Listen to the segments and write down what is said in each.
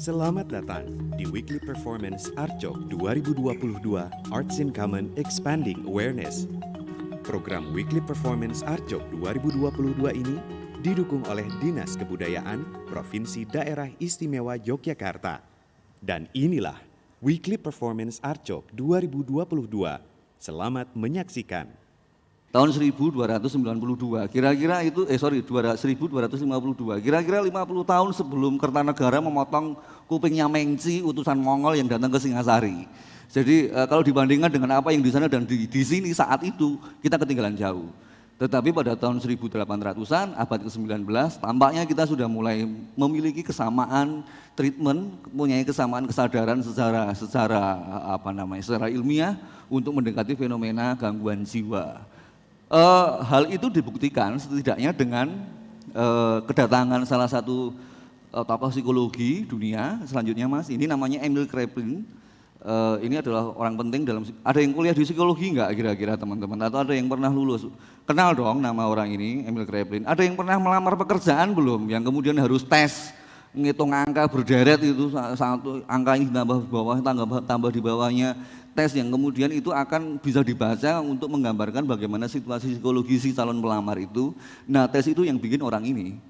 Selamat datang di Weekly Performance Arjok 2022 Arts in Common Expanding Awareness. Program Weekly Performance Arjok 2022 ini didukung oleh Dinas Kebudayaan Provinsi Daerah Istimewa Yogyakarta. Dan inilah Weekly Performance Arjok 2022. Selamat menyaksikan. Tahun 1292, kira-kira itu 1252, kira-kira 50 tahun sebelum Kertanegara memotong kupingnya Mengci, utusan Mongol yang datang ke Singasari. Jadi kalau dibandingkan dengan apa yang di sana dan di sini saat itu, kita ketinggalan jauh. Tetapi pada tahun 1800-an, abad ke-19, tampaknya kita sudah mulai memiliki kesamaan treatment, mempunyai kesamaan kesadaran secara ilmiah untuk mendekati fenomena gangguan jiwa. Hal itu dibuktikan setidaknya dengan kedatangan salah satu tokoh psikologi dunia selanjutnya, Mas. Ini namanya Emil Kraepelin. Ini adalah orang penting dalam. Ada yang kuliah di psikologi nggak kira-kira teman-teman? Atau ada yang pernah lulus? Kenal dong nama orang ini, Emil Kraepelin. Ada yang pernah melamar pekerjaan belum? Yang kemudian harus tes, ngitung angka berderet itu, satu angka ini ditambah di bawah, tambah di bawahnya. Tes yang kemudian itu akan bisa dibaca untuk menggambarkan bagaimana situasi psikologi si calon pelamar itu. Nah, tes itu yang bikin orang ini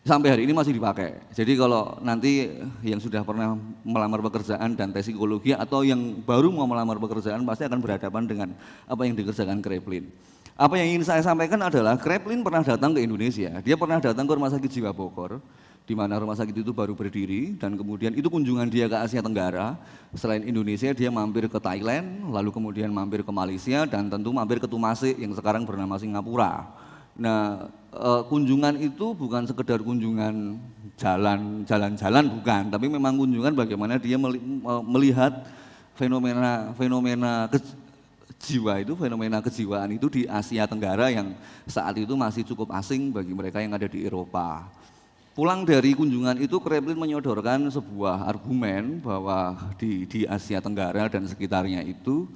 sampai hari ini masih dipakai. Jadi kalau nanti yang sudah pernah melamar pekerjaan dan tes psikologi atau yang baru mau melamar pekerjaan pasti akan berhadapan dengan apa yang dikerjakan Kraepelin. Apa yang ingin saya sampaikan adalah Kraepelin pernah datang ke Indonesia. Dia pernah datang ke Rumah Sakit Jiwa Bogor, di mana rumah sakit itu baru berdiri, dan kemudian itu kunjungan dia ke Asia Tenggara. Selain Indonesia, dia mampir ke Thailand, lalu kemudian mampir ke Malaysia, dan tentu mampir ke Tumase yang sekarang bernama Singapura. Nah, kunjungan itu bukan sekedar kunjungan jalan-jalan bukan, tapi memang kunjungan bagaimana dia melihat fenomena jiwa itu, fenomena kejiwaan itu di Asia Tenggara yang saat itu masih cukup asing bagi mereka yang ada di Eropa. Pulang dari kunjungan itu, Kraepelin menyodorkan sebuah argumen bahwa di Asia Tenggara dan sekitarnya itu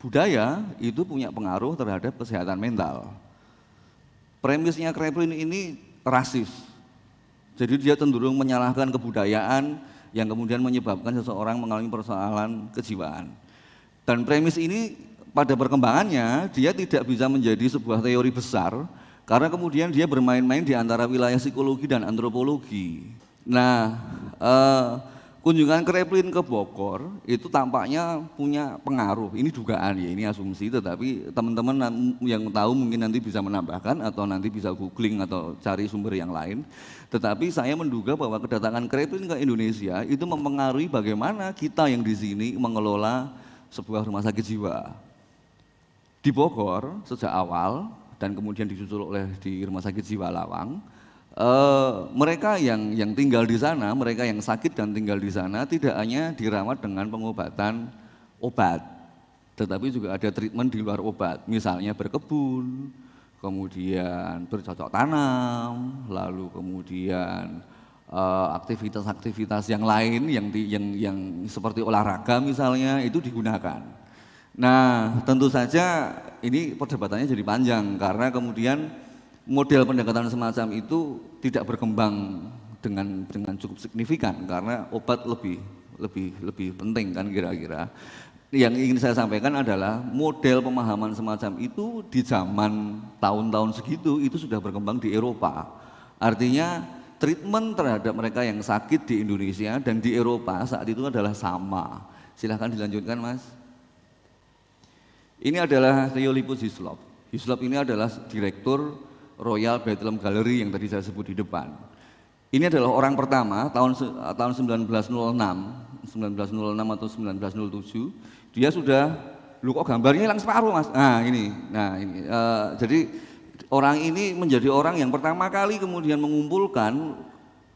budaya itu punya pengaruh terhadap kesehatan mental. Premisnya Kraepelin ini rasis, jadi dia cenderung menyalahkan kebudayaan yang kemudian menyebabkan seseorang mengalami persoalan kejiwaan. Dan premis ini pada perkembangannya dia tidak bisa menjadi sebuah teori besar, karena kemudian dia bermain-main di antara wilayah psikologi dan antropologi. Nah, kunjungan Kraepelin ke Bogor itu tampaknya punya pengaruh. Ini dugaan ya, ini asumsi, tetapi teman-teman yang tahu mungkin nanti bisa menambahkan atau nanti bisa googling atau cari sumber yang lain. Tetapi saya menduga bahwa kedatangan Kraepelin ke Indonesia itu mempengaruhi bagaimana kita yang di sini mengelola sebuah rumah sakit jiwa. Di Bogor sejak awal, dan kemudian disusul oleh di Rumah Sakit Jiwa Lawang, mereka yang tinggal di sana, mereka yang sakit dan tinggal di sana tidak hanya dirawat dengan pengobatan obat, tetapi juga ada treatment di luar obat, misalnya berkebun, kemudian bercocok tanam, lalu kemudian aktivitas-aktivitas yang lain yang seperti olahraga misalnya itu digunakan. Nah, tentu saja ini perdebatannya jadi panjang karena kemudian model pendekatan semacam itu tidak berkembang dengan cukup signifikan karena obat lebih penting kan kira-kira. Yang ingin saya sampaikan adalah model pemahaman semacam itu di zaman tahun-tahun segitu itu sudah berkembang di Eropa. Artinya treatment terhadap mereka yang sakit di Indonesia dan di Eropa saat itu adalah sama. Silahkan dilanjutkan, Mas. Ini adalah Theolipus Hislop. Hislop ini adalah direktur Royal Bethlehem Gallery yang tadi saya sebut di depan. Ini adalah orang pertama tahun 1906 atau 1907. Dia sudah, lu kok gambarnya hilang separuh, Mas. Nah ini. Jadi orang ini menjadi orang yang pertama kali kemudian mengumpulkan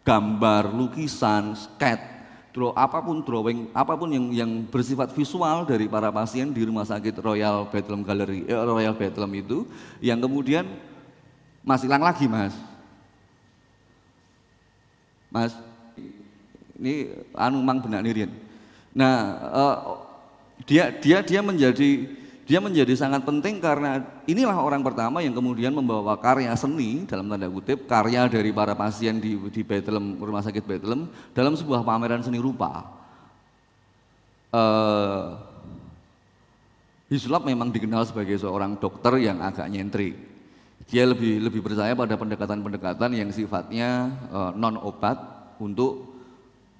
gambar, lukisan, sketch, drawing apapun yang bersifat visual dari para pasien di Rumah Sakit Royal Bethlehem Gallery, Royal Bethlehem itu, yang kemudian masih hilang lagi, Mas. Mas, ini mang benak nirin. Nah, dia Dia menjadi sangat penting karena inilah orang pertama yang kemudian membawa karya seni, dalam tanda kutip, karya dari para pasien di Bethlehem, Rumah Sakit Bethlehem, dalam sebuah pameran seni rupa. Hislop memang dikenal sebagai seorang dokter yang agak nyentrik. Dia lebih percaya pada pendekatan-pendekatan yang sifatnya non obat untuk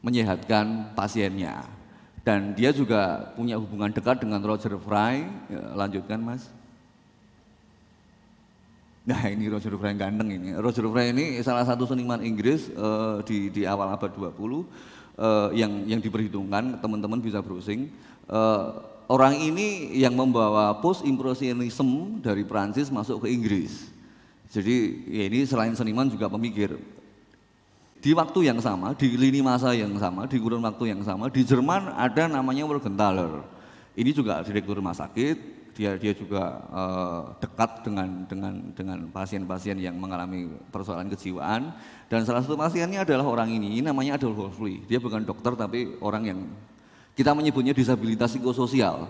menyehatkan pasiennya. Dan dia juga punya hubungan dekat dengan Roger Fry. Ya, lanjutkan Mas. Nah ini Roger Fry ganteng ini. Roger Fry ini salah satu seniman Inggris di awal abad 20 yang diperhitungkan, teman-teman bisa browsing. Orang ini yang membawa post impressionism dari Prancis masuk ke Inggris. Jadi ya ini selain seniman juga pemikir. Di waktu yang sama, di lini masa yang sama, di kurun waktu yang sama, di Jerman ada namanya Morgenthaler. Ini juga direktur rumah sakit, dia juga dekat dengan pasien-pasien yang mengalami persoalan kejiwaan. Dan salah satu pasiennya adalah orang ini namanya Adolf Huxley. Dia bukan dokter tapi orang yang kita menyebutnya disabilitas psikososial.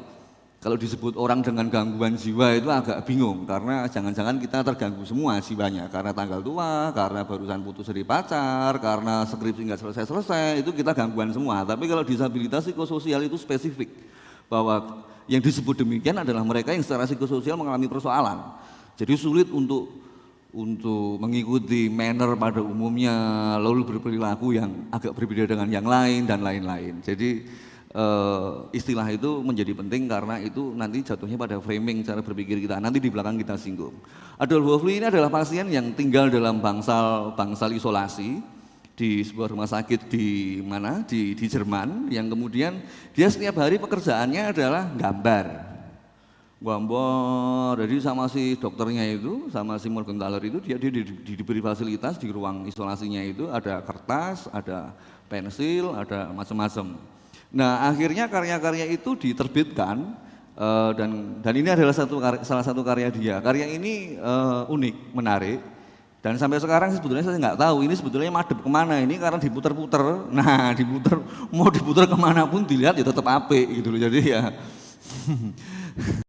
Kalau disebut orang dengan gangguan jiwa itu agak bingung, karena jangan-jangan kita terganggu semua jiwanya, karena tanggal tua, karena barusan putus dari pacar, karena skripsi nggak selesai-selesai, itu kita gangguan semua. Tapi kalau disabilitas psikososial itu spesifik, bahwa yang disebut demikian adalah mereka yang secara psikososial mengalami persoalan. Jadi sulit untuk mengikuti manner pada umumnya, lalu berperilaku yang agak berbeda dengan yang lain dan lain-lain. Jadi istilah itu menjadi penting karena itu nanti jatuhnya pada framing cara berpikir kita, nanti di belakang kita singgung. Adolf Huxley ini adalah pasien yang tinggal dalam bangsal isolasi di sebuah rumah sakit di Jerman, yang kemudian dia setiap hari pekerjaannya adalah gambar. Jadi sama si dokternya itu, sama si Morgenthaler itu dia diberi fasilitas di ruang isolasinya itu, ada kertas, ada pensil, ada macam-macam. Nah akhirnya karya-karya itu diterbitkan dan ini adalah salah satu karya dia. Karya ini unik, menarik, dan sampai sekarang sebetulnya saya nggak tahu ini sebetulnya madep kemana ini, karena diputer-puter. Nah mau diputer kemana pun dilihat ya tetap apik gitu loh. Jadi ya